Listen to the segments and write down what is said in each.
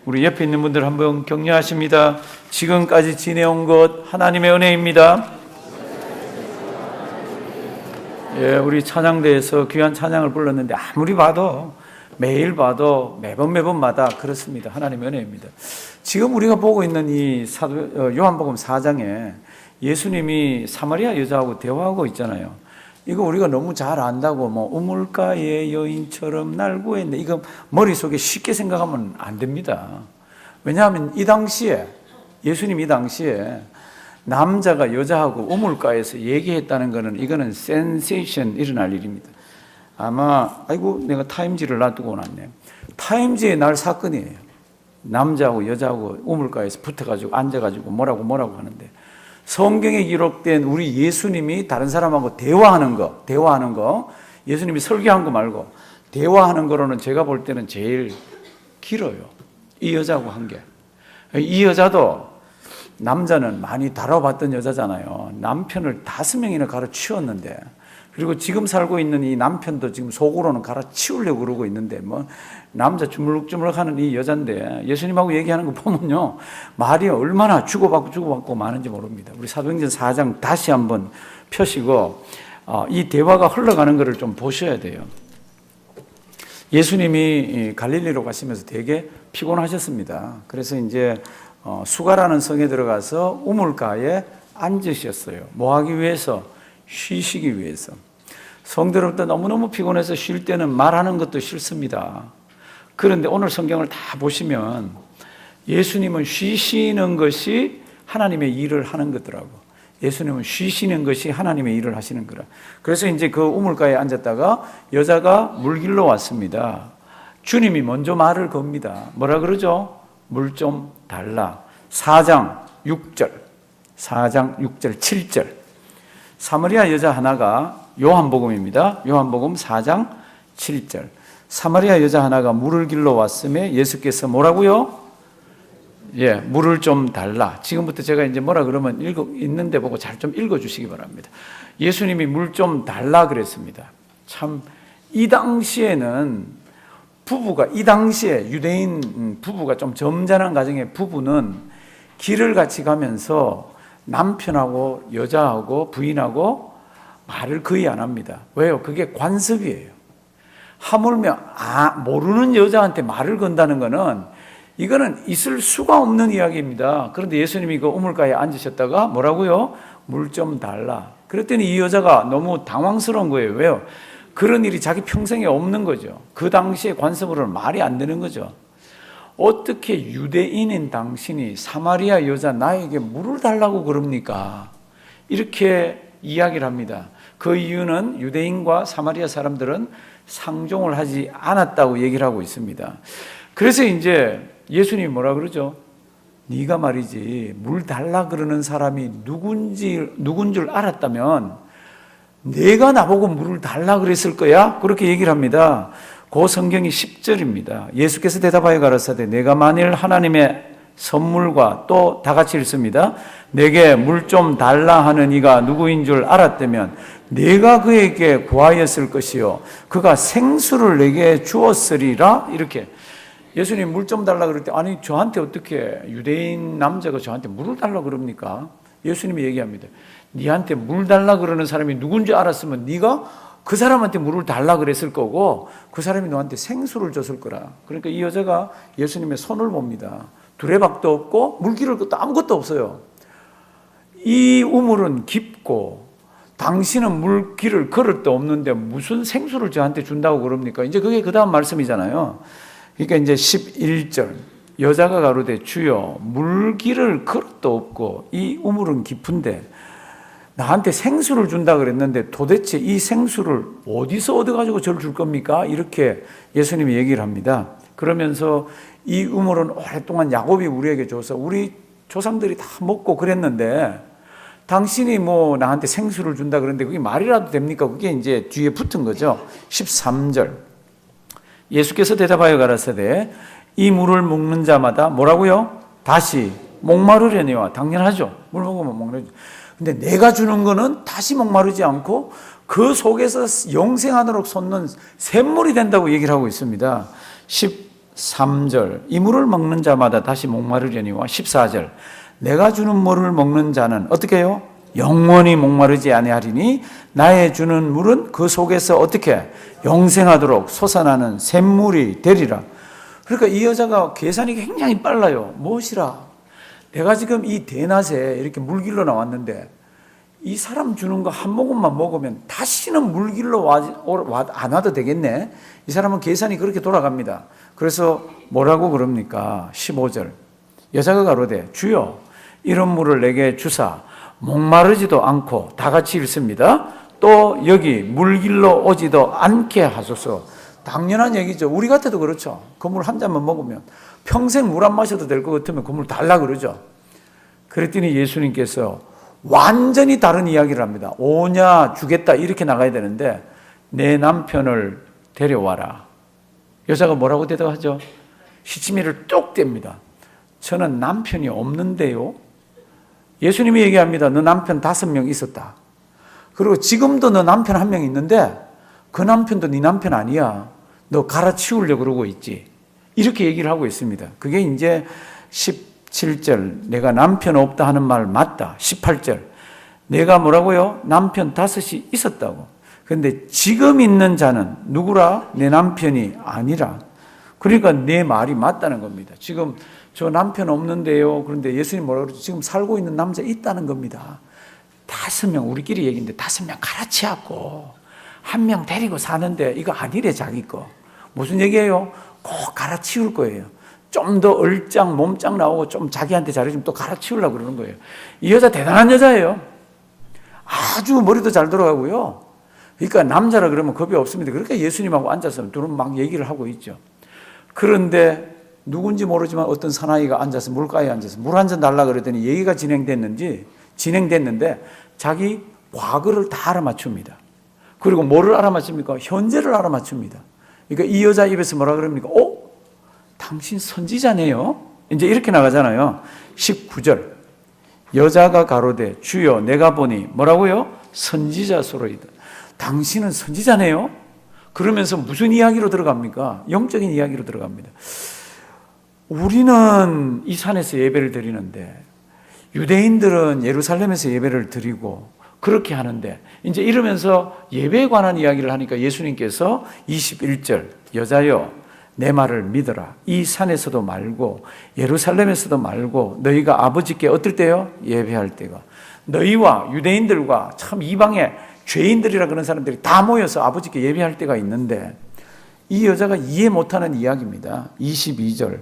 우리 옆에 있는 분들 한번 격려하십니다. 지금까지 지내온 것 하나님의 은혜입니다. 예, 우리 찬양대에서 귀한 찬양을 불렀는데 아무리 봐도 매일 봐도 매번마다 그렇습니다. 하나님의 은혜입니다. 지금 우리가 보고 있는 이 요한복음 4장에 예수님이 사마리아 여자하고 대화하고 있잖아요. 이거 우리가 너무 잘 안다고 우물가의 여인처럼 날 구했네, 이거 머릿속에 쉽게 생각하면 안 됩니다. 왜냐하면 이 당시에 예수님이 이 당시에 남자가 여자하고 우물가에서 얘기했다는 것은 이거는 센세이션 일어날 일입니다. 아마 아이고 내가 타임지를 놔두고 났네. 타임지에 날 사건이에요. 남자하고 여자하고 우물가에서 붙어가지고 앉아가지고 뭐라고 하는데, 성경에 기록된 우리 예수님이 다른 사람하고 대화하는 거, 예수님이 설교한 거 말고 대화하는 거로는 제가 볼 때는 제일 길어요. 이 여자하고 한 게. 이 여자도, 남자는 많이 다뤄봤던 여자잖아요. 남편을 5명이나 갈아치웠는데, 그리고 지금 살고 있는 이 남편도 지금 속으로는 갈아치우려고 그러고 있는데, 남자 주물럭주물럭하는 이 여잔데 예수님하고 얘기하는 거 보면요, 말이 얼마나 주고받고 많은지 모릅니다. 우리 사도행전 4장 다시 한번 펴시고 이 대화가 흘러가는 것을 좀 보셔야 돼요. 예수님이 갈릴리로 가시면서 되게 피곤하셨습니다. 그래서 이제 수가라는 성에 들어가서 우물가에 앉으셨어요. 뭐 하기 위해서? 쉬시기 위해서. 성도로부터 너무너무 피곤해서 쉴 때는 말하는 것도 싫습니다. 그런데 오늘 성경을 다 보시면 예수님은 쉬시는 것이 하나님의 일을 하는 거더라고. 예수님은 쉬시는 것이 하나님의 일을 하시는 거라. 그래서 이제 그 우물가에 앉았다가 여자가 물길로 왔습니다. 주님이 먼저 말을 겁니다. 뭐라 그러죠? 물 좀 달라. 4장 6절, 7절. 사마리아 여자 하나가, 요한복음입니다. 요한복음 4장 7절. 사마리아 여자 하나가 물을 길러 왔음에 예수께서 뭐라고요? 예, 물을 좀 달라. 지금부터 제가 이제 뭐라 그러면 있는데 보고 잘 좀 읽어주시기 바랍니다. 예수님이 물 좀 달라 그랬습니다. 참, 이 당시에는 이 당시에 유대인 부부가 좀 점잖은 가정의 부부는 길을 같이 가면서 남편하고 여자하고 부인하고 말을 거의 안 합니다. 왜요? 그게 관습이에요. 하물며 모르는 여자한테 말을 건다는 거는, 이거는 있을 수가 없는 이야기입니다. 그런데 예수님이 그 우물가에 앉으셨다가 뭐라고요? 물 좀 달라. 그랬더니 이 여자가 너무 당황스러운 거예요. 왜요? 그런 일이 자기 평생에 없는 거죠. 그 당시에 관습으로는 말이 안 되는 거죠. 어떻게 유대인인 당신이 사마리아 여자 나에게 물을 달라고 그럽니까? 이렇게 이야기를 합니다. 그 이유는 유대인과 사마리아 사람들은 상종을 하지 않았다고 얘기를 하고 있습니다. 그래서 이제 예수님이 뭐라 그러죠? 네가 말이지 물 달라 그러는 사람이 누군 줄 알았다면 내가 나보고 물을 달라 그랬을 거야? 그렇게 얘기를 합니다. 그 성경이 10절입니다. 예수께서 대답하여 가라사대 내가 만일 하나님의 선물과 또 다 같이 읽습니다. 내게 물 좀 달라 하는 이가 누구인 줄 알았다면 내가 그에게 구하였을 것이요 그가 생수를 내게 주었으리라. 이렇게 예수님 물 좀 달라 그럴 때, 아니 저한테 어떻게 유대인 남자가 저한테 물을 달라 그럽니까? 예수님이 얘기합니다. 네한테 물 달라 그러는 사람이 누군지 알았으면 네가 그 사람한테 물을 달라 그랬을 거고 그 사람이 너한테 생수를 줬을 거라. 그러니까 이 여자가 예수님의 손을 봅니다. 두레박도 없고 물 기를 것도 아무것도 없어요. 이 우물은 깊고 당신은 물 길을 걸을 데 없는데 무슨 생수를 저한테 준다고 그럽니까? 이제 그게 그 다음 말씀이잖아요. 그러니까 이제 11절. 여자가 가로되 주여 물 길을 걸을 데 없고 이 우물은 깊은데 나한테 생수를 준다 그랬는데 도대체 이 생수를 어디서 얻어가지고 저를 줄 겁니까? 이렇게 예수님이 얘기를 합니다. 그러면서 이 우물은 오랫동안 야곱이 우리에게 줘서 우리 조상들이 다 먹고 그랬는데 당신이 나한테 생수를 준다 그랬는데 그게 말이라도 됩니까? 그게 이제 뒤에 붙은 거죠. 13절. 예수께서 대답하여 가라사대 이 물을 먹는 자마다 뭐라고요? 다시 목마르려니와. 당연하죠. 물 먹으면 목마르죠. 근데 내가 주는 거는 다시 목마르지 않고 그 속에서 영생하도록 솟는 샘물이 된다고 얘기를 하고 있습니다. 13절 이 물을 먹는 자마다 다시 목마르려니와 14절 내가 주는 물을 먹는 자는 어떻게 해요? 영원히 목마르지 아니하리니 나의 주는 물은 그 속에서 어떻게 영생하도록 솟아나는 샘물이 되리라. 그러니까 이 여자가 계산이 굉장히 빨라요. 무엇이라? 내가 지금 이 대낮에 이렇게 물길로 나왔는데 이 사람 주는 거 한 모금만 먹으면 다시는 물길로 안 와도 되겠네. 이 사람은 계산이 그렇게 돌아갑니다. 그래서 뭐라고 그럽니까? 15절 여자가 가로되 주여 이런 물을 내게 주사 목마르지도 않고 다 같이 읽습니다. 또 여기 물길로 오지도 않게 하소서. 당연한 얘기죠. 우리 같아도 그렇죠. 그 물 한 잔만 먹으면 평생 물 안 마셔도 될 것 같으면 그 물 달라 그러죠. 그랬더니 예수님께서 완전히 다른 이야기를 합니다. 오냐 주겠다 이렇게 나가야 되는데 내 남편을 데려와라. 여자가 뭐라고 대답하죠? 시치미를 뚝 뗍니다. 저는 남편이 없는데요. 예수님이 얘기합니다. 너 남편 5명 있었다. 그리고 지금도 너 남편 1명 있는데 그 남편도 네 남편 아니야. 너 갈아치우려고 그러고 있지. 이렇게 얘기를 하고 있습니다. 그게 이제 17절 내가 남편 없다 하는 말 맞다. 18절 내가 뭐라고요? 남편 5이 있었다고. 그런데 지금 있는 자는 누구라? 내 남편이 아니라. 그러니까 내 말이 맞다는 겁니다. 지금 저 남편 없는데요. 그런데 예수님 뭐라고 그러죠? 지금 살고 있는 남자 있다는 겁니다. 5명 우리끼리 얘기인데 5명 갈아치웠고 1명 데리고 사는데 이거 아니래 자기 거. 무슨 얘기예요? 꼭 갈아치울 거예요. 좀 더 얼짱 몸짱 나오고 좀 자기한테 잘해주면 또 갈아치우려고 그러는 거예요. 이 여자 대단한 여자예요. 아주 머리도 잘 돌아가고요. 그러니까 남자라 그러면 겁이 없습니다. 그러니까 예수님하고 앉아서 둘은 막 얘기를 하고 있죠. 그런데 누군지 모르지만 어떤 사나이가 앉아서 물가에 앉아서 물 한 잔 달라 그랬더니 얘기가 진행됐는데 자기 과거를 다 알아맞춥니다. 그리고 뭐를 알아맞춥니까? 현재를 알아맞춥니다. 그러니까 이 여자 입에서 뭐라 그럽니까? 당신 선지자네요. 이제 이렇게 나가잖아요. 19절 여자가 가로되 주여 내가 보니 뭐라고요? 선지자소로이다. 당신은 선지자네요. 그러면서 무슨 이야기로 들어갑니까? 영적인 이야기로 들어갑니다. 우리는 이 산에서 예배를 드리는데 유대인들은 예루살렘에서 예배를 드리고 그렇게 하는데 이제 이러면서 예배에 관한 이야기를 하니까 예수님께서 21절 여자여 내 말을 믿어라. 이 산에서도 말고 예루살렘에서도 말고 너희가 아버지께 어떨 때요? 예배할 때가. 너희와 유대인들과 참 이방의 죄인들이라 그런 사람들이 다 모여서 아버지께 예배할 때가 있는데 이 여자가 이해 못하는 이야기입니다. 22절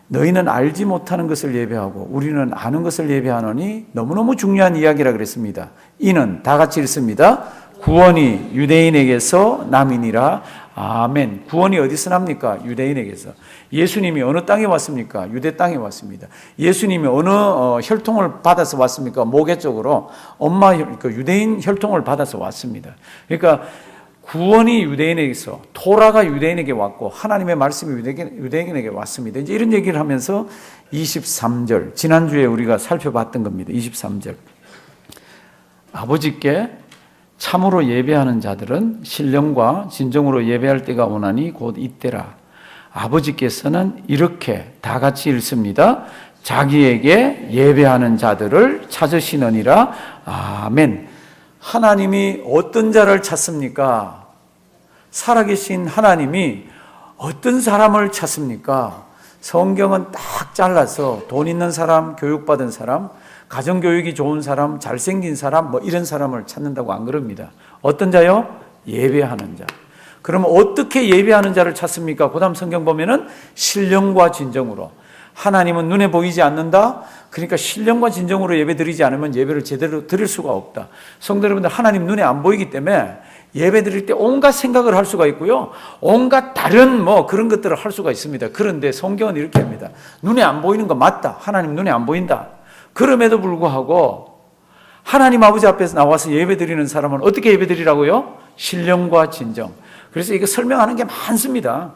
너희는 알지 못하는 것을 예배하고 우리는 아는 것을 예배하노니 너무너무 중요한 이야기라 그랬습니다. 이는 다 같이 읽습니다. 구원이 유대인에게서 남이니라. 아멘. 구원이 어디서 납니까? 유대인에게서. 예수님이 어느 땅에 왔습니까? 유대 땅에 왔습니다. 예수님이 어느 혈통을 받아서 왔습니까? 모계 쪽으로 유대인 혈통을 받아서 왔습니다. 그러니까 구원이 유대인에게서 토라가 유대인에게 왔고 하나님의 말씀이 유대인에게 왔습니다. 이제 이런 얘기를 하면서 23절 지난주에 우리가 살펴봤던 겁니다. 23절 아버지께 참으로 예배하는 자들은 신령과 진정으로 예배할 때가 오나니 곧 이때라. 아버지께서는 이렇게 다 같이 읽습니다. 자기에게 예배하는 자들을 찾으시느니라. 아멘. 하나님이 어떤 자를 찾습니까? 살아계신 하나님이 어떤 사람을 찾습니까? 성경은 딱 잘라서 돈 있는 사람, 교육받은 사람, 가정교육이 좋은 사람, 잘생긴 사람, 이런 사람을 찾는다고 안 그럽니다. 어떤 자요? 예배하는 자. 그러면 어떻게 예배하는 자를 찾습니까? 그 다음 성경 보면은 신령과 진정으로. 하나님은 눈에 보이지 않는다? 그러니까 신령과 진정으로 예배 드리지 않으면 예배를 제대로 드릴 수가 없다. 성도 여러분들, 하나님 눈에 안 보이기 때문에 예배 드릴 때 온갖 생각을 할 수가 있고요. 온갖 다른 그런 것들을 할 수가 있습니다. 그런데 성경은 이렇게 합니다. 눈에 안 보이는 거 맞다. 하나님 눈에 안 보인다. 그럼에도 불구하고 하나님 아버지 앞에서 나와서 예배 드리는 사람은 어떻게 예배 드리라고요? 신령과 진정. 그래서 이거 설명하는 게 많습니다.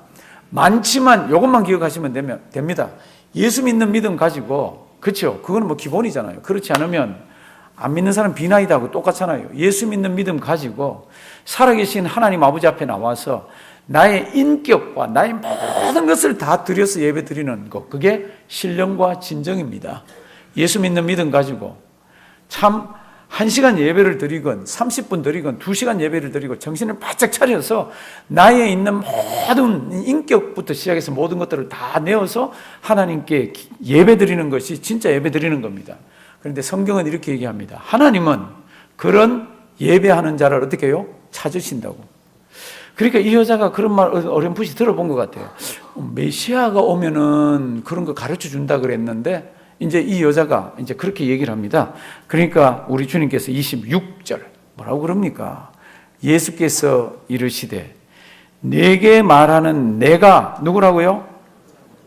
많지만 이것만 기억하시면 됩니다. 예수 믿는 믿음 가지고, 그렇죠? 그건 기본이잖아요. 그렇지 않으면 안 믿는 사람 비나이다 하고 똑같잖아요. 예수 믿는 믿음 가지고 살아계신 하나님 아버지 앞에 나와서 나의 인격과 나의 모든 것을 다 들여서 예배 드리는 것, 그게 신령과 진정입니다. 예수 믿는 믿음 가지고 참 1시간 예배를 드리건 30분 드리건 2시간 예배를 드리고 정신을 바짝 차려서 나에 있는 모든 인격부터 시작해서 모든 것들을 다 내어서 하나님께 예배 드리는 것이 진짜 예배 드리는 겁니다. 그런데 성경은 이렇게 얘기합니다. 하나님은 그런 예배하는 자를 어떻게 해요? 찾으신다고. 그러니까 이 여자가 그런 말 어렴풋이 들어본 것 같아요. 메시아가 오면은 그런 거 가르쳐 준다 그랬는데 이제 이 여자가 이제 그렇게 얘기를 합니다. 그러니까 우리 주님께서 26절 뭐라고 그럽니까? 예수께서 이르시되 내게 말하는 내가 누구라고요?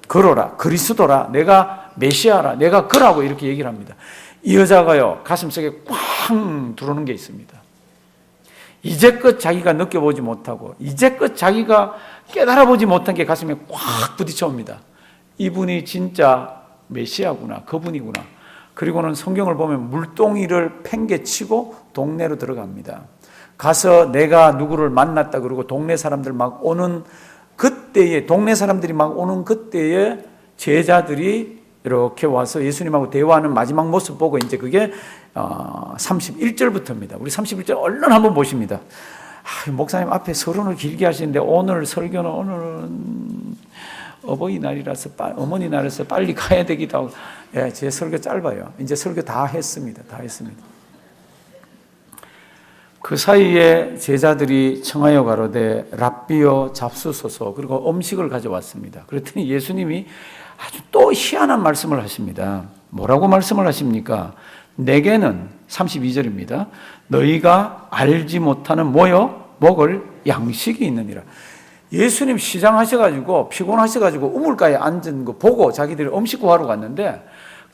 그러라, 그리스도라, 내가 메시아라, 내가 그라고 이렇게 얘기를 합니다. 이 여자가요 가슴속에 꽝 들어오는 게 있습니다. 이제껏 자기가 느껴보지 못하고 이제껏 자기가 깨달아보지 못한 게 가슴에 꽉 부딪혀 옵니다. 이분이 진짜 메시아구나, 그분이구나. 그리고는 성경을 보면 물동이를 팽개치고 동네로 들어갑니다. 가서 내가 누구를 만났다 그러고 동네 사람들 막 오는 그때에, 동네 사람들이 막 오는 그때에 제자들이 이렇게 와서 예수님하고 대화하는 마지막 모습 보고 이제 그게 31절부터입니다. 우리 31절 얼른 한번 보십니다. 목사님 앞에 서론을 길게 하시는데 오늘 설교는 오늘은 어버이날이라서 어머니 날에서 빨리 가야 되기도 하고, 예, 제 설교 짧아요. 이제 설교 다 했습니다. 다 했습니다. 그 사이에 제자들이 청하여 가로되 랍비여 잡수소서. 그리고 음식을 가져왔습니다. 그랬더니 예수님이 아주 또 희한한 말씀을 하십니다. 뭐라고 말씀을 하십니까? 내게는 32절입니다. 너희가 알지 못하는 뭐요? 먹을 양식이 있느니라. 예수님 시장 하셔가지고 피곤하셔가지고 우물가에 앉은 거 보고 자기들이 음식 구하러 갔는데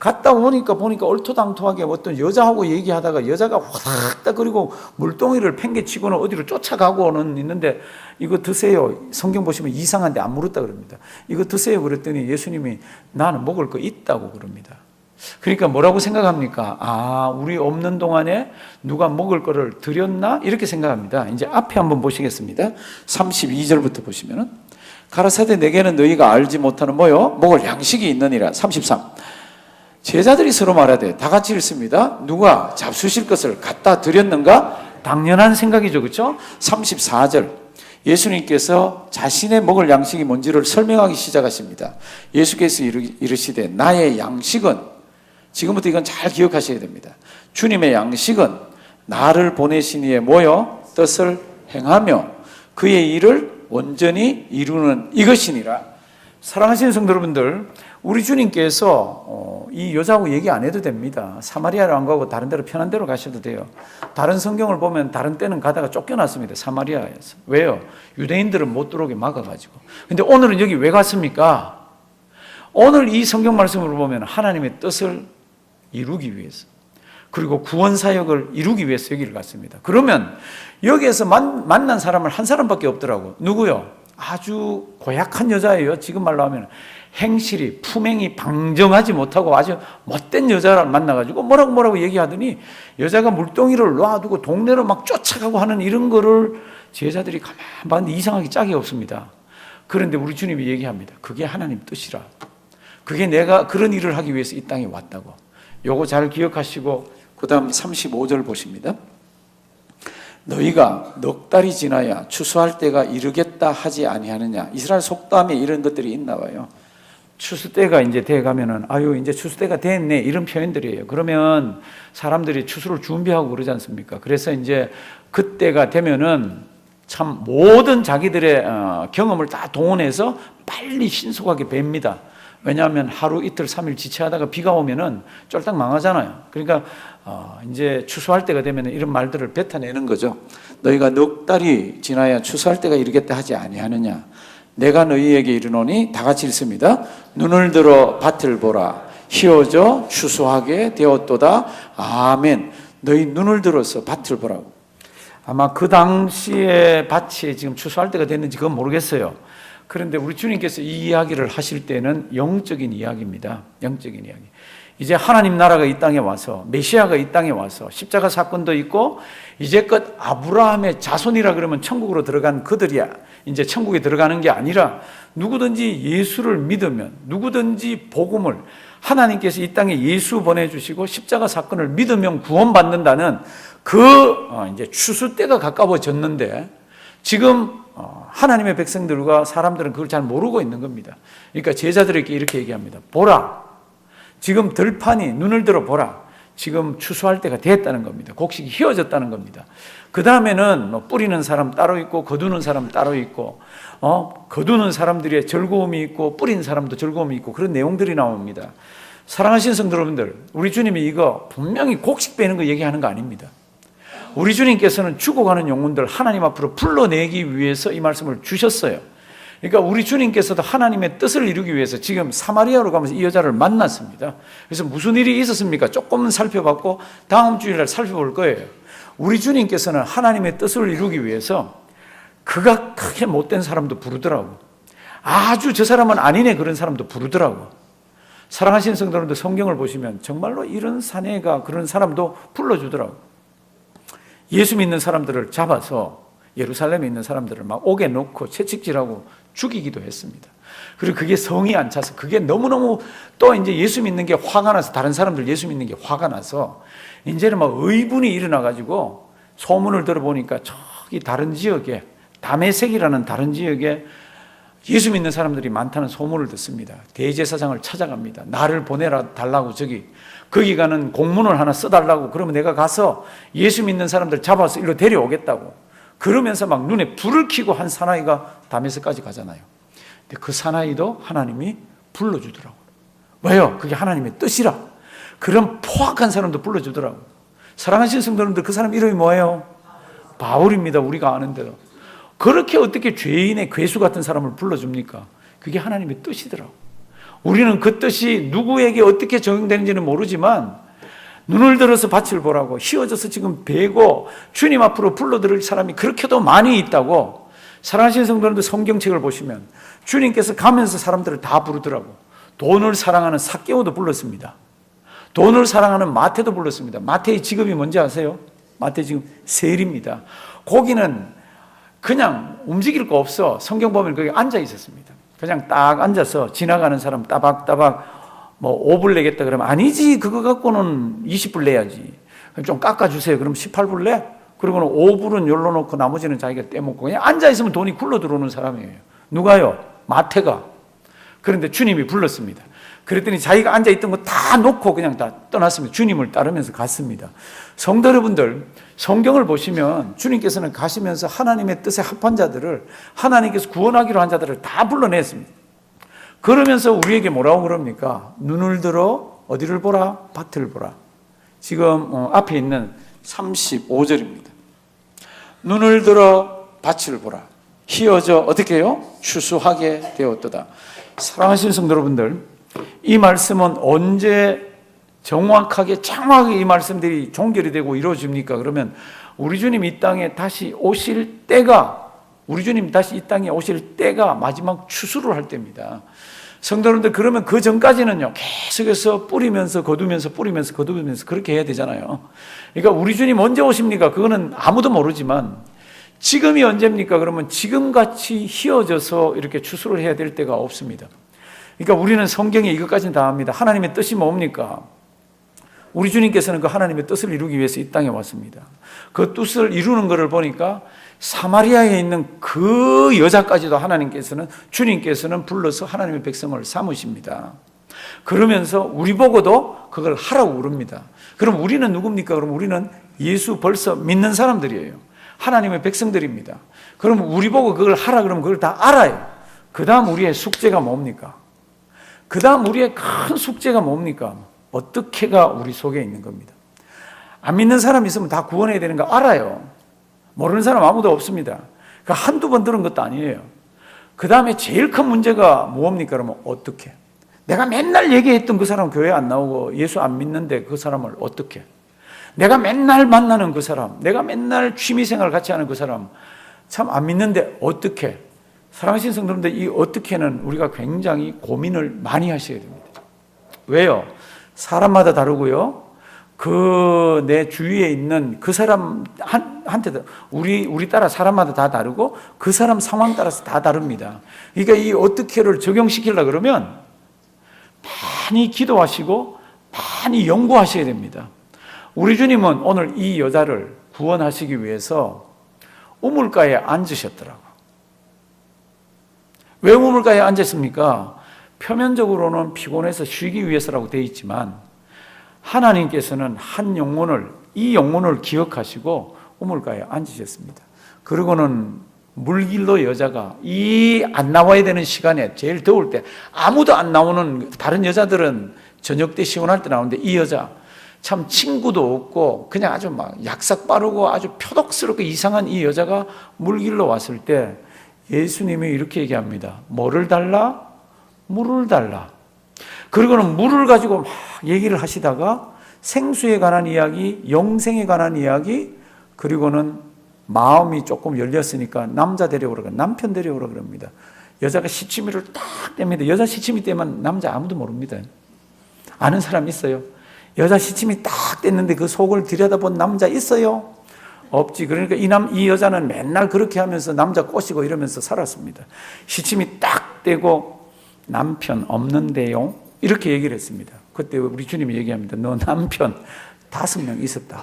갔다 오니까 보니까 얼토당토하게 어떤 여자하고 얘기하다가 여자가 확 그리고 물동이를 팽개치고는 어디로 쫓아가고는 있는데 이거 드세요. 성경 보시면 이상한데 안 물었다 그럽니다. 이거 드세요 그랬더니 예수님이 나는 먹을 거 있다고 그럽니다. 그러니까 뭐라고 생각합니까? 아, 우리 없는 동안에 누가 먹을 거를 드렸나? 이렇게 생각합니다. 이제 앞에 한번 보시겠습니다. 32절부터 보시면은 가라사대 내게는 너희가 알지 못하는 뭐요? 먹을 양식이 있느니라. 33. 제자들이 서로 말하되 다 같이 읽습니다. 누가 잡수실 것을 갖다 드렸는가? 당연한 생각이죠. 그렇죠? 34절. 예수님께서 자신의 먹을 양식이 뭔지를 설명하기 시작하십니다. 예수께서 이르시되 나의 양식은, 지금부터 이건 잘 기억하셔야 됩니다. 주님의 양식은 나를 보내신 이의 뭐요? 뜻을 행하며 그의 일을 온전히 이루는 이것이니라. 사랑하시는 성도 여러분들, 우리 주님께서 이 여자하고 얘기 안 해도 됩니다. 사마리아로 안 가고 다른 데로 편한 데로 가셔도 돼요. 다른 성경을 보면 다른 때는 가다가 쫓겨났습니다. 사마리아에서. 왜요? 유대인들은 못 들어오게 막아가지고. 근데 오늘은 여기 왜 갔습니까? 오늘 이 성경 말씀을 보면 하나님의 뜻을 이루기 위해서, 그리고 구원 사역을 이루기 위해서 여기를 갔습니다. 그러면 여기에서 만난 사람은 한 사람밖에 없더라고. 누구요? 아주 고약한 여자예요. 지금 말로 하면 행실이, 품행이 방정하지 못하고 아주 못된 여자를 만나가지고 뭐라고 얘기하더니 여자가 물동이를 놔두고 동네로 막 쫓아가고 하는 이런 거를 제자들이 가만 봤는데 이상하게 짝이 없습니다. 그런데 우리 주님이 얘기합니다. 그게 하나님 뜻이라. 그게 내가 그런 일을 하기 위해서 이 땅에 왔다고. 요거 잘 기억하시고 그 다음 35절 보십니다. 너희가 넉 달이 지나야 추수할 때가 이르겠다 하지 아니하느냐. 이스라엘 속담에 이런 것들이 있나 봐요. 추수 때가 이제 돼 가면은 아유 이제 추수 때가 됐네 이런 표현들이에요. 그러면 사람들이 추수를 준비하고 그러지 않습니까? 그래서 이제 그때가 되면은 참 모든 자기들의 경험을 다 동원해서 빨리 신속하게 뵭니다. 왜냐하면 하루 이틀 3일 지체하다가 비가 오면은 쫄딱 망하잖아요. 그러니까 이제 추수할 때가 되면 이런 말들을 뱉어내는 거죠. 너희가 넉 달이 지나야 추수할 때가 이르겠다 하지 아니하느냐. 내가 너희에게 이르노니, 다 같이 읽습니다. 눈을 들어 밭을 보라. 희어져 추수하게 되었도다. 아멘. 너희 눈을 들어서 밭을 보라고. 아마 그 당시에 밭이 지금 추수할 때가 됐는지 그건 모르겠어요. 그런데 우리 주님께서 이 이야기를 하실 때는 영적인 이야기입니다. 영적인 이야기. 이제 하나님 나라가 이 땅에 와서, 메시아가 이 땅에 와서 십자가 사건도 있고, 이제껏 아브라함의 자손이라 그러면 천국으로 들어간 그들이야. 이제 천국에 들어가는 게 아니라 누구든지 예수를 믿으면, 누구든지 복음을, 하나님께서 이 땅에 예수 보내주시고 십자가 사건을 믿으면 구원받는다는 이제 추수 때가 가까워졌는데, 지금 하나님의 백성들과 사람들은 그걸 잘 모르고 있는 겁니다. 그러니까 제자들에게 이렇게 얘기합니다. 보라, 지금 들판이, 눈을 들어 보라, 지금 추수할 때가 됐다는 겁니다. 곡식이 휘어졌다는 겁니다. 그 다음에는 뿌리는 사람 따로 있고 거두는 사람 따로 있고, 거두는 사람들의 즐거움이 있고 뿌린 사람도 즐거움이 있고, 그런 내용들이 나옵니다. 사랑하시는 성도 여러분들, 우리 주님이 이거 분명히 곡식 빼는 거 얘기하는 거 아닙니다. 우리 주님께서는 죽어가는 영혼들 하나님 앞으로 불러내기 위해서 이 말씀을 주셨어요. 그러니까 우리 주님께서도 하나님의 뜻을 이루기 위해서 지금 사마리아로 가면서 이 여자를 만났습니다. 그래서 무슨 일이 있었습니까? 조금은 살펴봤고 다음 주일날 살펴볼 거예요. 우리 주님께서는 하나님의 뜻을 이루기 위해서 그가 크게 못된 사람도 부르더라고. 아주 저 사람은 아니네 그런 사람도 부르더라고. 사랑하시는 성도님들, 성경을 보시면 정말로 이런 사내가 그런 사람도 불러주더라고. 예수 믿는 사람들을 잡아서 예루살렘에 있는 사람들을 막 옥에 놓고 채찍질하고 죽이기도 했습니다. 그리고 그게 성이 안 차서, 그게 너무너무 또 이제 예수 믿는 게 화가 나서, 다른 사람들 예수 믿는 게 화가 나서 이제는 막 의분이 일어나가지고 소문을 들어보니까 저기 다른 지역에, 다메섹이라는 다른 지역에 예수 믿는 사람들이 많다는 소문을 듣습니다. 대제사장을 찾아갑니다. 나를 보내라 달라고, 거기 가는 공문을 하나 써달라고. 그러면 내가 가서 예수 믿는 사람들 잡아서 일로 데려오겠다고. 그러면서 막 눈에 불을 켜고 한 사나이가 다메섹까지 가잖아요. 근데 그 사나이도 하나님이 불러주더라고. 왜요? 그게 하나님의 뜻이라. 그런 포악한 사람도 불러주더라고. 사랑하시는 성도님들, 그 사람 이름이 뭐예요? 바울입니다. 우리가 아는 대로. 그렇게 어떻게 죄인의 괴수 같은 사람을 불러줍니까? 그게 하나님의 뜻이더라고. 우리는 그 뜻이 누구에게 어떻게 적용되는지는 모르지만 눈을 들어서 밭을 보라고, 휘어져서 지금 베고 주님 앞으로 불러들일 사람이 그렇게도 많이 있다고. 사랑하시는 성도님들, 성경책을 보시면 주님께서 가면서 사람들을 다 부르더라고. 돈을 사랑하는 삭개오도 불렀습니다. 돈을 사랑하는 마태도 불렀습니다. 마태의 직업이 뭔지 아세요? 마태 지금 세리입니다. 거기는 그냥 움직일 거 없어. 성경 보면 거기 앉아 있었습니다. 그냥 딱 앉아서 지나가는 사람 따박따박 뭐 5불 내겠다 그러면 아니지, 그거 갖고는 20불 내야지. 좀 깎아주세요. 그럼 18불 내? 그리고는 5불은 열로 놓고 나머지는 자기가 떼먹고 그냥 앉아있으면 돈이 굴러 들어오는 사람이에요. 누가요? 마태가. 그런데 주님이 불렀습니다. 그랬더니 자기가 앉아있던 거 다 놓고 그냥 다 떠났습니다. 주님을 따르면서 갔습니다. 성도 여러분들, 성경을 보시면 주님께서는 가시면서 하나님의 뜻에 합한 자들을, 하나님께서 구원하기로 한 자들을 다 불러냈습니다. 그러면서 우리에게 뭐라고 그럽니까? 눈을 들어 어디를 보라? 밭을 보라. 지금 앞에 있는 35절입니다. 눈을 들어 밭을 보라. 휘어져 어떻게 해요? 추수하게 되었도다. 사랑하시는 성도 여러분들, 이 말씀은 언제 정확하게 이 말씀들이 종결이 되고 이루어집니까? 그러면 우리 주님 이 땅에 다시 오실 때가, 우리 주님 다시 이 땅에 오실 때가 마지막 추수를 할 때입니다. 성도 여러분들, 그러면 그 전까지는요, 계속해서 뿌리면서 거두면서 뿌리면서 거두면서 그렇게 해야 되잖아요. 그러니까 우리 주님 언제 오십니까? 그거는 아무도 모르지만 지금이 언제입니까? 그러면 지금같이 휘어져서 이렇게 추수를 해야 될 때가 없습니다. 그러니까 우리는 성경에 이것까지는 다 합니다. 하나님의 뜻이 뭡니까? 우리 주님께서는 그 하나님의 뜻을 이루기 위해서 이 땅에 왔습니다. 그 뜻을 이루는 것을 보니까 사마리아에 있는 그 여자까지도 주님께서는 불러서 하나님의 백성을 삼으십니다. 그러면서 우리 보고도 그걸 하라고 그럽니다. 그럼 우리는 누굽니까? 그럼 우리는 예수 벌써 믿는 사람들이에요. 하나님의 백성들입니다. 그럼 우리 보고 그걸 하라 그러면 그걸 다 알아요. 그 다음 우리의 숙제가 뭡니까? 그 다음 우리의 큰 숙제가 뭡니까? 어떻게가 우리 속에 있는 겁니다. 안 믿는 사람 있으면 다 구원해야 되는 거 알아요. 모르는 사람 아무도 없습니다. 그러니까 한두 번 들은 것도 아니에요. 그 다음에 제일 큰 문제가 뭡니까? 그러면 어떻게? 내가 맨날 얘기했던 그 사람 교회 안 나오고 예수 안 믿는데 그 사람을 어떻게? 내가 맨날 만나는 그 사람, 내가 맨날 취미생활 같이 하는 그 사람 참 안 믿는데 어떻게? 사랑하시는 성도님들, 이 어떻게는 우리가 굉장히 고민을 많이 하셔야 됩니다. 왜요? 사람마다 다르고요. 그 내 주위에 있는 그 사람한테도 우리 따라 사람마다 다 다르고 그 사람 상황 따라서 다 다릅니다. 그러니까 이 어떻게를 적용시키려고 그러면 많이 기도하시고 많이 연구하셔야 됩니다. 우리 주님은 오늘 이 여자를 구원하시기 위해서 우물가에 앉으셨더라고요. 왜 우물가에 앉았습니까? 표면적으로는 피곤해서 쉬기 위해서라고 되어 있지만 하나님께서는 이 영혼을 기억하시고 우물가에 앉으셨습니다. 그리고는 물길로 여자가 이 안 나와야 되는 시간에 제일 더울 때 아무도 안 나오는, 다른 여자들은 저녁 때 시원할 때 나오는데 이 여자 참 친구도 없고 그냥 아주 막 약삭 빠르고 아주 표독스럽고 이상한 이 여자가 물길로 왔을 때 예수님이 이렇게 얘기합니다. 뭐를 달라? 물을 달라. 그리고는 물을 가지고 막 얘기를 하시다가 생수에 관한 이야기, 영생에 관한 이야기, 그리고는 마음이 조금 열렸으니까 남자 데려오라, 남편 데려오라 그럽니다. 여자가 시치미를 딱 뗍니다. 여자 시치미 떼면 남자 아무도 모릅니다. 아는 사람 있어요? 여자 시치미 딱 뗐는데 그 속을 들여다본 남자 있어요? 없지. 그러니까 이 여자는 맨날 그렇게 하면서 남자 꼬시고 이러면서 살았습니다. 시침이 딱 떼고 남편 없는데요? 이렇게 얘기를 했습니다. 그때 우리 주님이 얘기합니다. 너 남편 5명 있었다.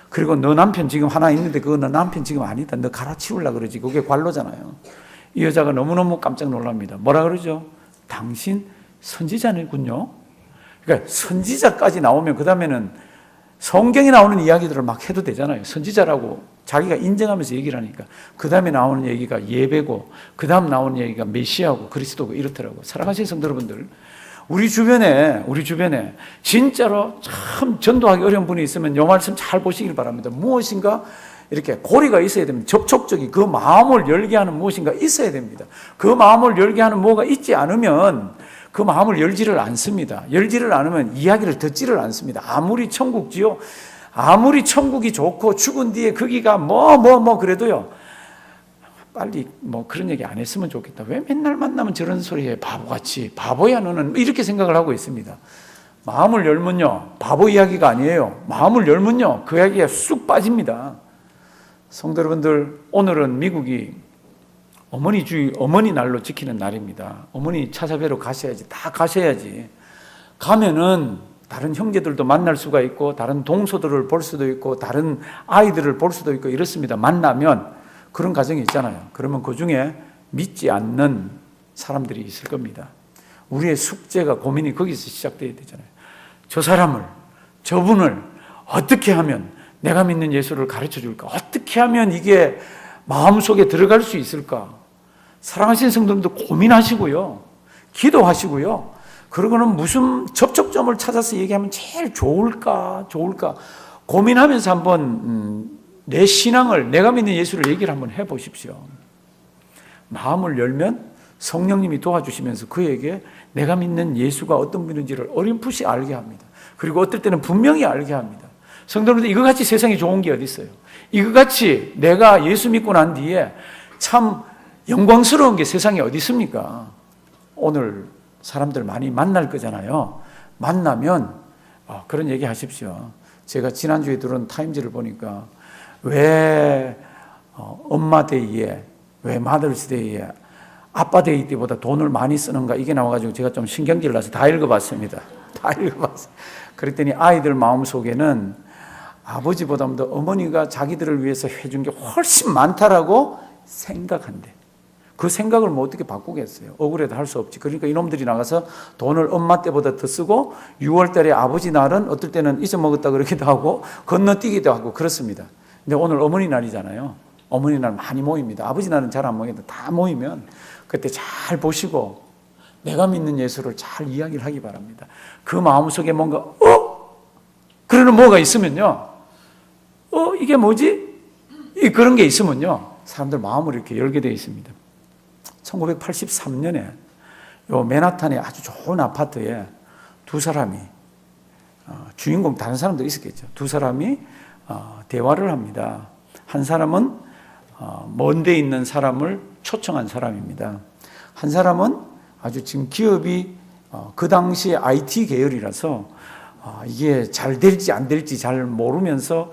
그리고 너 남편 지금 하나 있는데 그거 너 남편 지금 아니다. 너 갈아치우려고 그러지. 그게 관로잖아요. 이 여자가 너무너무 깜짝 놀랍니다. 뭐라 그러죠? 당신 선지자군요. 그러니까 선지자까지 나오면 그 다음에는 성경에 나오는 이야기들을 막 해도 되잖아요. 선지자라고 자기가 인정하면서 얘기를 하니까. 그 다음에 나오는 얘기가 예배고, 그 다음 나오는 얘기가 메시아고 그리스도고 이렇더라고요. 사랑하시는 성도 여러분들, 우리 주변에 진짜로 참 전도하기 어려운 분이 있으면 이 말씀 잘 보시길 바랍니다. 무엇인가 이렇게 고리가 있어야 됩니다. 접촉적인 그 마음을 열게 하는 무엇인가 있어야 됩니다. 그 마음을 열게 하는 뭐가 있지 않으면 그 마음을 열지를 않습니다. 열지를 않으면 이야기를 듣지를 않습니다. 아무리 천국지요, 아무리 천국이 좋고 죽은 뒤에 거기가 그래도요, 빨리 그런 얘기 안 했으면 좋겠다. 왜 맨날 만나면 저런 소리 해? 바보같이. 바보야 너는. 이렇게 생각을 하고 있습니다. 마음을 열면요, 바보 이야기가 아니에요. 마음을 열면요, 그 이야기가 쑥 빠집니다. 성도 여러분들, 오늘은 미국이 어머니 날로 지키는 날입니다. 어머니 찾아뵈러 가셔야지. 다 가셔야지. 가면은 다른 형제들도 만날 수가 있고, 다른 동서들을 볼 수도 있고, 다른 아이들을 볼 수도 있고 이렇습니다. 만나면 그런 가정이 있잖아요. 그러면 그 중에 믿지 않는 사람들이 있을 겁니다. 우리의 숙제가, 고민이 거기서 시작돼야 되잖아요. 저분을 어떻게 하면 내가 믿는 예수를 가르쳐 줄까? 어떻게 하면 이게 마음속에 들어갈 수 있을까? 사랑하시는 성도님도 고민하시고요. 기도하시고요. 그러고는 무슨 접촉점을 찾아서 얘기하면 제일 좋을까? 고민하면서 한번 내 신앙을, 내가 믿는 예수를 얘기를 한번 해보십시오. 마음을 열면 성령님이 도와주시면서 그에게 내가 믿는 예수가 어떤 분인지를 어렴풋이 알게 합니다. 그리고 어떨 때는 분명히 알게 합니다. 성도님들, 이거같이 세상에 좋은 게 어디 있어요? 이거같이 내가 예수 믿고 난 뒤에 참 영광스러운 게 세상에 어디 있습니까? 오늘 사람들 많이 만날 거잖아요. 만나면 그런 얘기 하십시오. 제가 지난주에 들은 타임즈를 보니까 왜 엄마데이에, 왜 마더스데이에 아빠데이 때보다 돈을 많이 쓰는가, 이게 나와가지고 제가 좀 신경질 나서 다 읽어봤습니다. 그랬더니 아이들 마음속에는 아버지보다도 어머니가 자기들을 위해서 해준 게 훨씬 많다라고 생각한대. 그 생각을 뭐 어떻게 바꾸겠어요? 억울해도 할 수 없지. 그러니까 이놈들이 나가서 돈을 엄마 때보다 더 쓰고 6월 달에 아버지 날은 어떨 때는 잊어먹었다 그러기도 하고 건너뛰기도 하고 그렇습니다. 근데 오늘 어머니 날이잖아요. 어머니 날 많이 모입니다. 아버지 날은 잘 안 모이는데 다 모이면 그때 잘 보시고 내가 믿는 예수를 잘 이야기를 하기 바랍니다. 그 마음속에 뭔가 그러는 뭐가 있으면요, 이게 뭐지? 그런 게 있으면요, 사람들 마음을 이렇게 열게 되어 있습니다. 1983년에 요 맨하탄의 아주 좋은 아파트에 두 사람이, 주인공 다른 사람도 있었겠죠. 두 사람이 대화를 합니다. 한 사람은 먼 데 있는 사람을 초청한 사람입니다. 한 사람은 아주 지금 기업이 그 당시 IT 계열이라서 이게 잘 될지 안 될지 잘 모르면서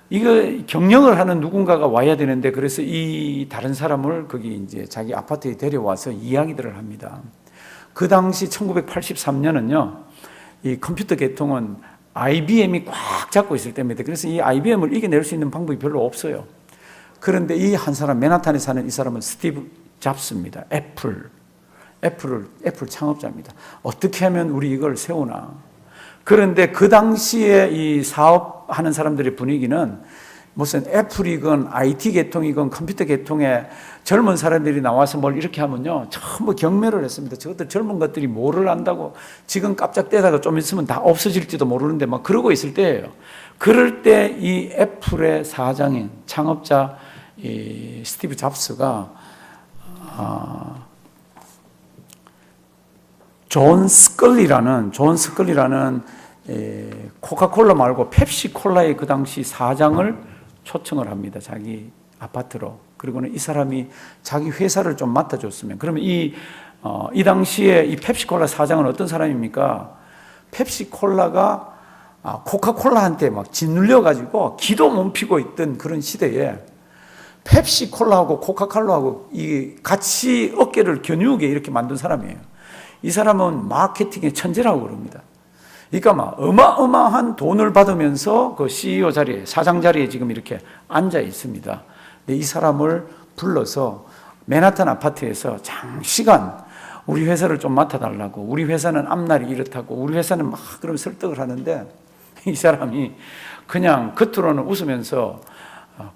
이거 경영을 하는 누군가가 와야 되는데, 그래서 이 다른 사람을 거기 이제 자기 아파트에 데려와서 이야기들을 합니다. 그 당시 1983년은요, 이 컴퓨터 계통은 IBM이 꽉 잡고 있을 때입니다. 그래서 이 IBM을 이겨낼 수 있는 방법이 별로 없어요. 그런데 이 한 사람, 맨하탄에 사는 이 사람은 스티브 잡스입니다. 애플 창업자입니다. 어떻게 하면 우리 이걸 세우나. 그런데 그 당시에 이 사업하는 사람들의 분위기는 무슨 애플이건 IT 계통이건 컴퓨터 계통에 젊은 사람들이 나와서 뭘 이렇게 하면요, 전부 경멸을 했습니다. 저것들 젊은 것들이 뭐를 안다고, 지금 깜짝대다가 좀 있으면 다 없어질지도 모르는데 막 그러고 있을 때예요. 그럴 때 이 애플의 사장인 창업자 이 스티브 잡스가 존 스컬리라는 코카콜라 말고 펩시콜라의 그 당시 사장을 초청을 합니다. 자기 아파트로. 그리고는 이 사람이 자기 회사를 좀 맡아줬으면. 그러면 이 당시에 이 펩시콜라 사장은 어떤 사람입니까? 펩시콜라가 코카콜라한테 막 짓눌려가지고 기도 못 피고 있던 그런 시대에 펩시콜라하고 코카콜라하고 이 같이 어깨를 겨누게 이렇게 만든 사람이에요. 이 사람은 마케팅의 천재라고 그럽니다. 그러니까 막 어마어마한 돈을 받으면서 그 CEO 자리에, 사장 자리에 지금 이렇게 앉아 있습니다. 근데 이 사람을 불러서 맨하탄 아파트에서 장시간 우리 회사를 좀 맡아달라고, 우리 회사는 앞날이 이렇다고, 우리 회사는 막 그런 설득을 하는데, 이 사람이 그냥 겉으로는 웃으면서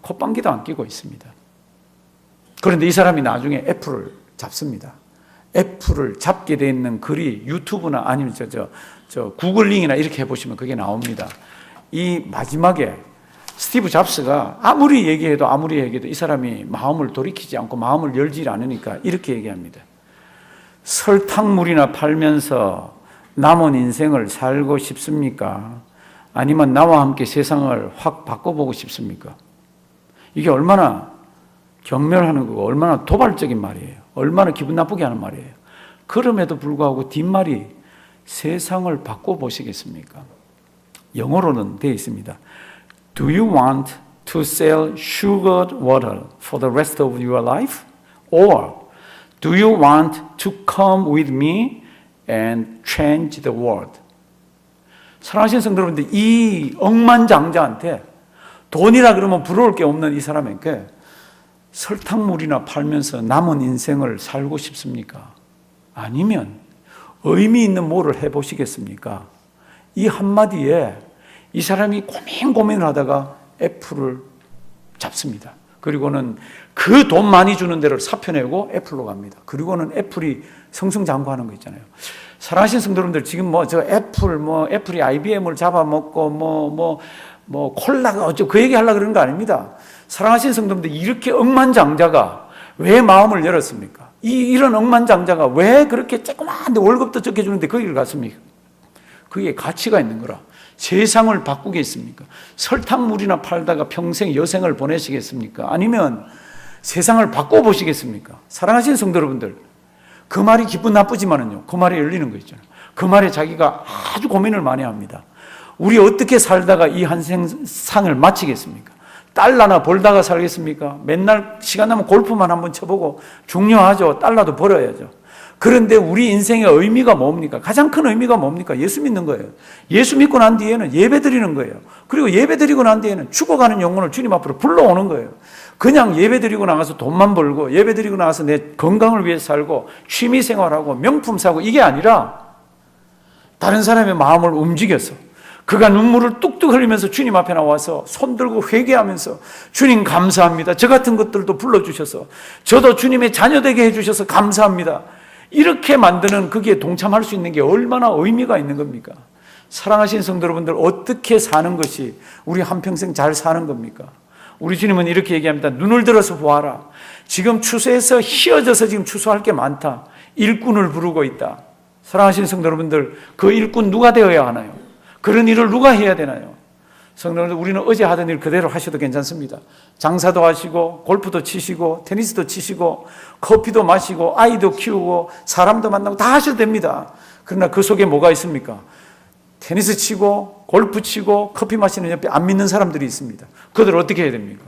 콧방귀도 안 끼고 있습니다. 그런데 이 사람이 나중에 애플을 잡습니다. 애플을 잡게 돼 있는 글이 유튜브나 아니면 구글링이나 이렇게 해보시면 그게 나옵니다. 이 마지막에 스티브 잡스가 아무리 얘기해도 이 사람이 마음을 돌이키지 않고 마음을 열지 않으니까 이렇게 얘기합니다. 설탕물이나 팔면서 남은 인생을 살고 싶습니까? 아니면 나와 함께 세상을 확 바꿔보고 싶습니까? 이게 얼마나 경멸하는 거고 얼마나 도발적인 말이에요. 얼마나 기분 나쁘게 하는 말이에요. 그럼에도 불구하고 뒷말이 세상을 바꿔보시겠습니까? 영어로는 되어 있습니다. Do you want to sell sugared water for the rest of your life? Or do you want to come with me and change the world? 사랑하시는 성도 여러분들, 이 억만장자한테 돈이라 그러면 부러울 게 없는 이 사람에게 설탕물이나 팔면서 남은 인생을 살고 싶습니까? 아니면 의미 있는 뭐를 해보시겠습니까? 이 한마디에 이 사람이 고민을 하다가 애플을 잡습니다. 그리고는 그 돈 많이 주는 데를 사표내고 애플로 갑니다. 그리고는 애플이 승승장구하는 거 있잖아요. 사랑하시는 성도 여러분들, 지금 애플이 IBM을 잡아먹고 콜라가 어쩌고 그 얘기 하려고 그러는 거 아닙니다. 사랑하시는 성도님들, 이렇게 억만장자가 왜 마음을 열었습니까? 이런 억만장자가 왜 그렇게 조그마한데 월급도 적게 주는데 거기를 갔습니까? 그게 가치가 있는 거라. 세상을 바꾸겠습니까? 설탕물이나 팔다가 평생 여생을 보내시겠습니까? 아니면 세상을 바꿔보시겠습니까? 사랑하시는 성도 여러분들, 그 말이 기분 나쁘지만은요, 그 말에 열리는 거 있잖아요. 그 말에 자기가 아주 고민을 많이 합니다. 우리 어떻게 살다가 이 한 생상을 마치겠습니까? 달러나 벌다가 살겠습니까? 맨날 시간 나면 골프만 한번 쳐보고 중요하죠. 달러도 벌어야죠. 그런데 우리 인생의 의미가 뭡니까? 가장 큰 의미가 뭡니까? 예수 믿는 거예요. 예수 믿고 난 뒤에는 예배 드리는 거예요. 그리고 예배 드리고 난 뒤에는 죽어가는 영혼을 주님 앞으로 불러오는 거예요. 그냥 예배 드리고 나가서 돈만 벌고, 예배 드리고 나가서 내 건강을 위해서 살고, 취미 생활하고, 명품 사고, 이게 아니라 다른 사람의 마음을 움직여서 그가 눈물을 뚝뚝 흘리면서 주님 앞에 나와서 손 들고 회개하면서, 주님 감사합니다. 저 같은 것들도 불러주셔서 저도 주님의 자녀 되게 해주셔서 감사합니다. 이렇게 만드는, 거기에 동참할 수 있는 게 얼마나 의미가 있는 겁니까? 사랑하시는 성도 여러분들, 어떻게 사는 것이 우리 한평생 잘 사는 겁니까? 우리 주님은 이렇게 얘기합니다. 눈을 들어서 보아라. 지금 추수해서 휘어져서 지금 추수할 게 많다. 일꾼을 부르고 있다. 사랑하시는 성도 여러분들, 그 일꾼 누가 되어야 하나요? 그런 일을 누가 해야 되나요? 성도님들, 우리는 어제 하던 일 그대로 하셔도 괜찮습니다. 장사도 하시고 골프도 치시고 테니스도 치시고 커피도 마시고 아이도 키우고 사람도 만나고 다 하셔도 됩니다. 그러나 그 속에 뭐가 있습니까? 테니스 치고 골프 치고 커피 마시는 옆에 안 믿는 사람들이 있습니다. 그들 어떻게 해야 됩니까?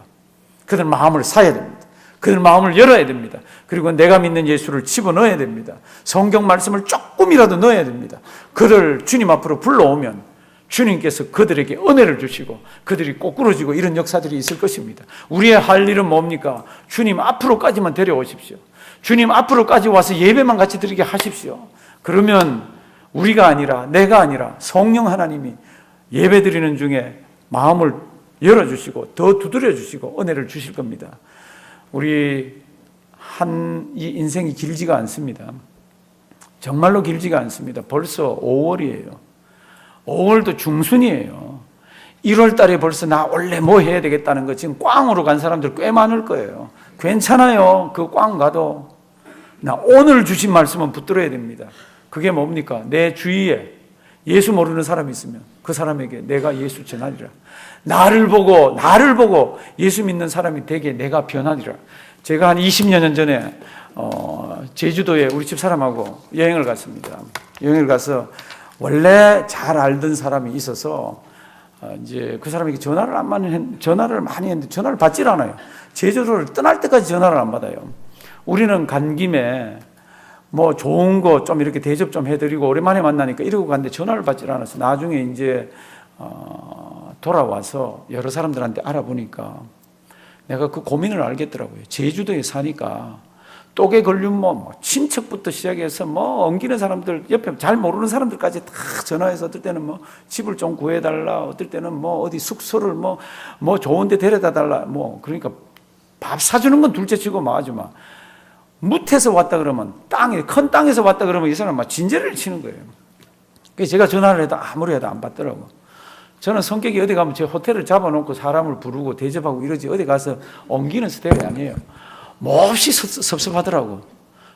그들 마음을 사야 됩니다. 그들 마음을 열어야 됩니다. 그리고 내가 믿는 예수를 집어넣어야 됩니다. 성경 말씀을 조금이라도 넣어야 됩니다. 그들 주님 앞으로 불러오면 주님께서 그들에게 은혜를 주시고 그들이 꼬꾸러지고 이런 역사들이 있을 것입니다. 우리의 할 일은 뭡니까? 주님 앞으로까지만 데려오십시오. 주님 앞으로까지 와서 예배만 같이 드리게 하십시오. 그러면 우리가 아니라 내가 아니라 성령 하나님이 예배 드리는 중에 마음을 열어주시고 더 두드려 주시고 은혜를 주실 겁니다. 우리 이 인생이 길지가 않습니다. 정말로 길지가 않습니다. 벌써 5월이에요. 5월도 중순이에요. 1월 달에 벌써 나 원래 뭐 해야 되겠다는 거 지금 꽝으로 간 사람들 꽤 많을 거예요. 괜찮아요. 그 꽝 가도 나 오늘 주신 말씀은 붙들어야 됩니다. 그게 뭡니까? 내 주위에 예수 모르는 사람이 있으면 그 사람에게 내가 예수 전하리라. 나를 보고 예수 믿는 사람이 되게 내가 변하리라. 제가 한 20여 년 전에 제주도에 우리 집 사람하고 여행을 갔습니다. 여행을 가서 원래 잘 알던 사람이 있어서 이제 그 사람에게 전화를 많이 했는데 전화를 받질 않아요. 제주도를 떠날 때까지 전화를 안 받아요. 우리는 간 김에 뭐 좋은 거 좀 이렇게 대접 좀 해드리고 오랜만에 만나니까 이러고 갔는데 전화를 받질 않았어. 나중에 이제 돌아와서 여러 사람들한테 알아보니까 내가 그 고민을 알겠더라고요. 제주도에 사니까 똑에 걸린 뭐 친척부터 시작해서 뭐 엉기는 사람들, 옆에 잘 모르는 사람들까지 다 전화해서 어떨 때는 뭐 집을 좀 구해달라, 어떨 때는 뭐 어디 숙소를 뭐 좋은 데 데려다 달라, 뭐 그러니까 밥 사주는 건 둘째 치고 뭐 아주 막 무태서 왔다 그러면 큰 땅에서 왔다 그러면 이 사람 막 진제를 치는 거예요. 그래서 제가 전화를 해도 아무리 해도 안 받더라고. 저는 성격이 어디 가면 제 호텔을 잡아놓고 사람을 부르고 대접하고 이러지 어디 가서 옮기는 스타일이 아니에요. 몹시 섭섭하더라고.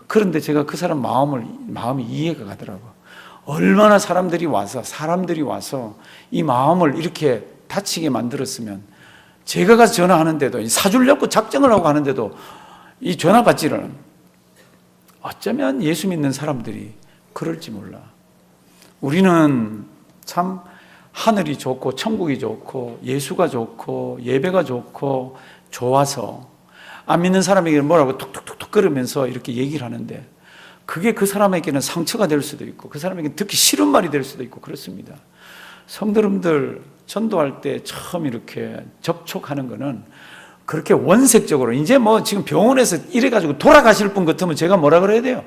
그런데 제가 그 사람 마음이 이해가 가더라고. 얼마나 사람들이 와서 이 마음을 이렇게 다치게 만들었으면 제가 가서 전화하는데도 사주려고 작정을 하고 하는데도 이 전화 받지를 어쩌면 예수 믿는 사람들이 그럴지 몰라. 우리는 참 하늘이 좋고 천국이 좋고 예수가 좋고 예배가 좋고 좋아서 안 믿는 사람에게 뭐라고 툭툭툭툭 걸으면서 이렇게 얘기를 하는데 그게 그 사람에게는 상처가 될 수도 있고 그 사람에게는 듣기 싫은 말이 될 수도 있고 그렇습니다. 성도님들 전도할 때 처음 이렇게 접촉하는 거는 그렇게 원색적으로 이제 뭐 지금 병원에서 이래가지고 돌아가실 분 같으면 제가 뭐라 그래야 돼요?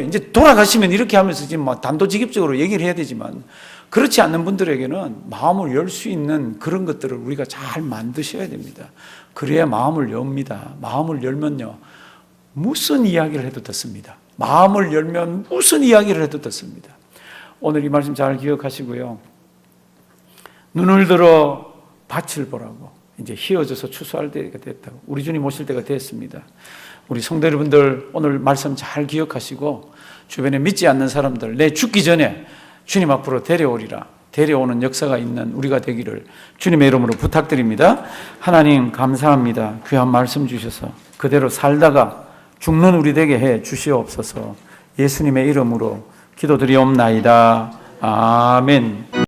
이제 돌아가시면 이렇게 하면서 지금 뭐 단도직입적으로 얘기를 해야 되지만 그렇지 않는 분들에게는 마음을 열 수 있는 그런 것들을 우리가 잘 만드셔야 됩니다. 그래야 마음을 엽니다. 마음을 열면요. 무슨 이야기를 해도 듣습니다. 마음을 열면 무슨 이야기를 해도 듣습니다. 오늘 이 말씀 잘 기억하시고요. 눈을 들어 밭을 보라고. 이제 휘어져서 추수할 때가 됐다고. 우리 주님 오실 때가 됐습니다. 우리 성도 여러분들 오늘 말씀 잘 기억하시고 주변에 믿지 않는 사람들 내 죽기 전에 주님 앞으로 데려오는 역사가 있는 우리가 되기를 주님의 이름으로 부탁드립니다. 하나님 감사합니다. 귀한 말씀 주셔서 그대로 살다가 죽는 우리 되게 해 주시옵소서. 예수님의 이름으로 기도드리옵나이다. 아멘.